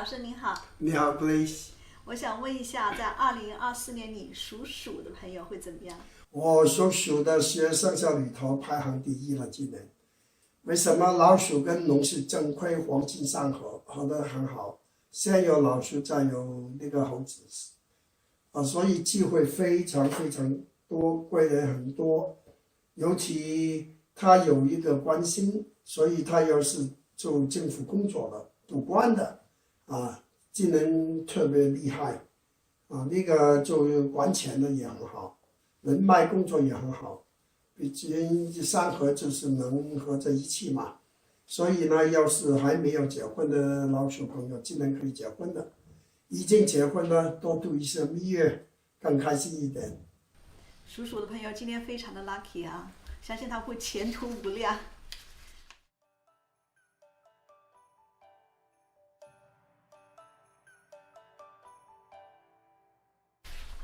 师您好。你好 ，Grace。我想问一下，在2024年你属鼠的朋友会怎么样？我属鼠的学生肖里头排行第一了，今年。为什么老鼠跟龙是正亏黄金三合，合得很好。先有老鼠，再有那个猴子，所以机会非常非常多，贵人很多。尤其他有一个关心，所以他要是做政府工作的、做官的，技能特别厉害，那个就管钱的也很好，人脉工作也很好。毕竟三合就是能合在一起嘛，所以呢，要是还没有结婚的老鼠朋友，既然可以结婚的，已经结婚了，多度一些蜜月，更开心一点。属鼠的朋友今天非常的 lucky 啊，相信他会前途无量。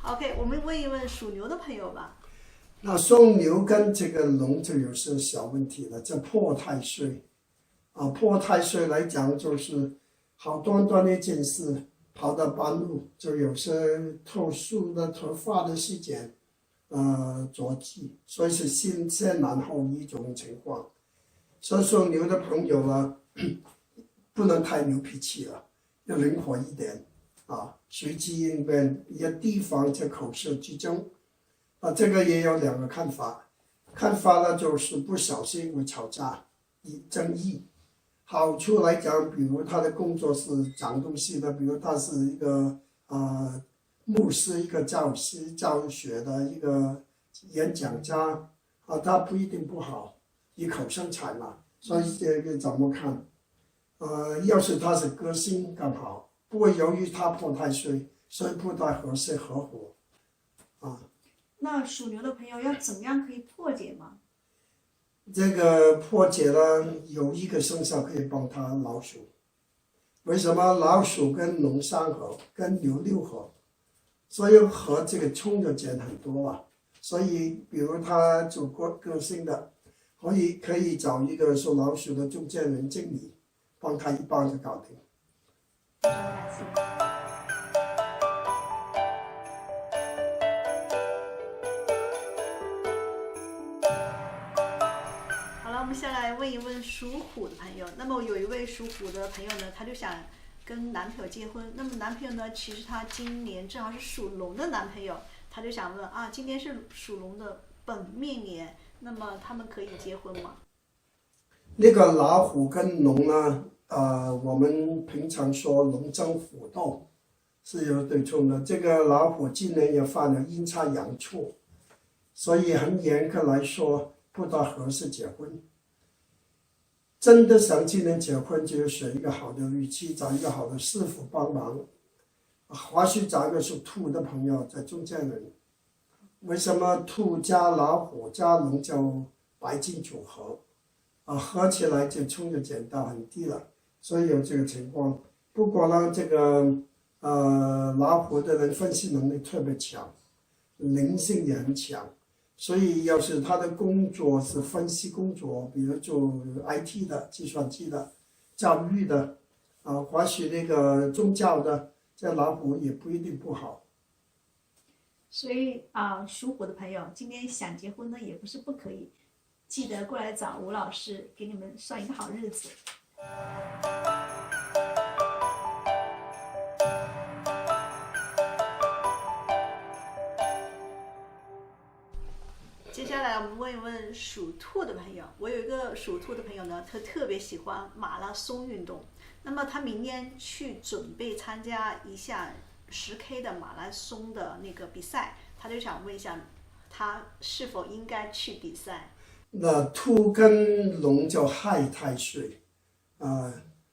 OK， 我们问一问属牛的朋友吧。那属牛跟这个龙就有些小问题了，叫破太岁。破太岁来讲就是好端端的一件事跑到半路，就有些特殊的突发的事件，着急，所以是先难后一种情况。所以属牛的朋友呢，不能太牛脾气了，要灵活一点随机应变，要提防这口舌之争。这个也有两个看法。看法呢，就是不小心会吵架、争议。好处来讲，比如他的工作是讲东西的，比如他是一个牧师，一个教师、教学的一个演讲家他不一定不好，以口生财嘛。所以这个怎么看？要是他是歌星更好，不过由于他破太岁，所以不太合适合伙那属牛的朋友要怎么样可以破解吗？这个破解呢，有一个生肖可以帮他，老鼠。为什么老鼠跟龙三合，跟牛六合，所以和这个冲就减很多了。所以比如他做个性的，可以找一个属老鼠的中间人经理，帮他一帮就搞定。我们下来问一问属虎的朋友。那么有一位属虎的朋友呢，他就想跟男朋友结婚。那么男朋友呢，其实他今年正好是属龙的男朋友，他就想问今年是属龙的本命年，那么他们可以结婚吗？那个老虎跟龙呢，我们平常说龙争虎斗是有对冲的。这个老虎今年也犯了阴差阳错，所以很严格来说不大合适结婚。真的想今年结婚，就要选一个好的日期，找一个好的师傅帮忙。或许找一个属兔的朋友在中间人。为什么兔加老虎加龙叫白金组合？合起来就冲就减到很低了，所以有这个情况。不过呢，这个老虎的人分析能力特别强，灵性也很强。所以要是他的工作是分析工作，比如做 IT 的、计算机的、教育的，或许那个宗教的，这老虎也不一定不好。所以属虎的朋友今天想结婚呢，也不是不可以，记得过来找吴老师，给你们算一个好日子。接下来我们问一问属兔的朋友。我有一个属兔的朋友呢，他特别喜欢马拉松运动。那么他明年去准备参加一项10K 的马拉松的那个比赛，他就想问一下，他是否应该去比赛？那兔跟龙叫亥太岁，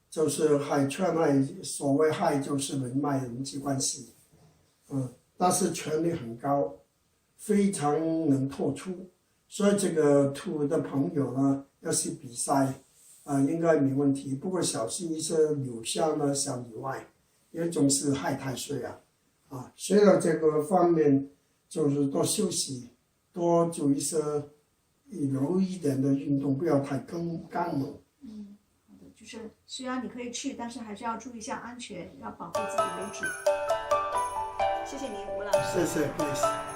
就是亥权亥，所谓亥就是人脉人际关系，但是权力很高。非常能突出，所以这个兔的朋友呢，要是比赛应该没问题。不过小心一些流向呢小意外，因为总是亥太岁虽然这个方面就是多休息，多做一些柔一点的运动，不要太刚猛。好的，就是虽然你可以去，但是还是要注意一下安全，要保护自己为主。谢谢您，吴老师。谢谢 please。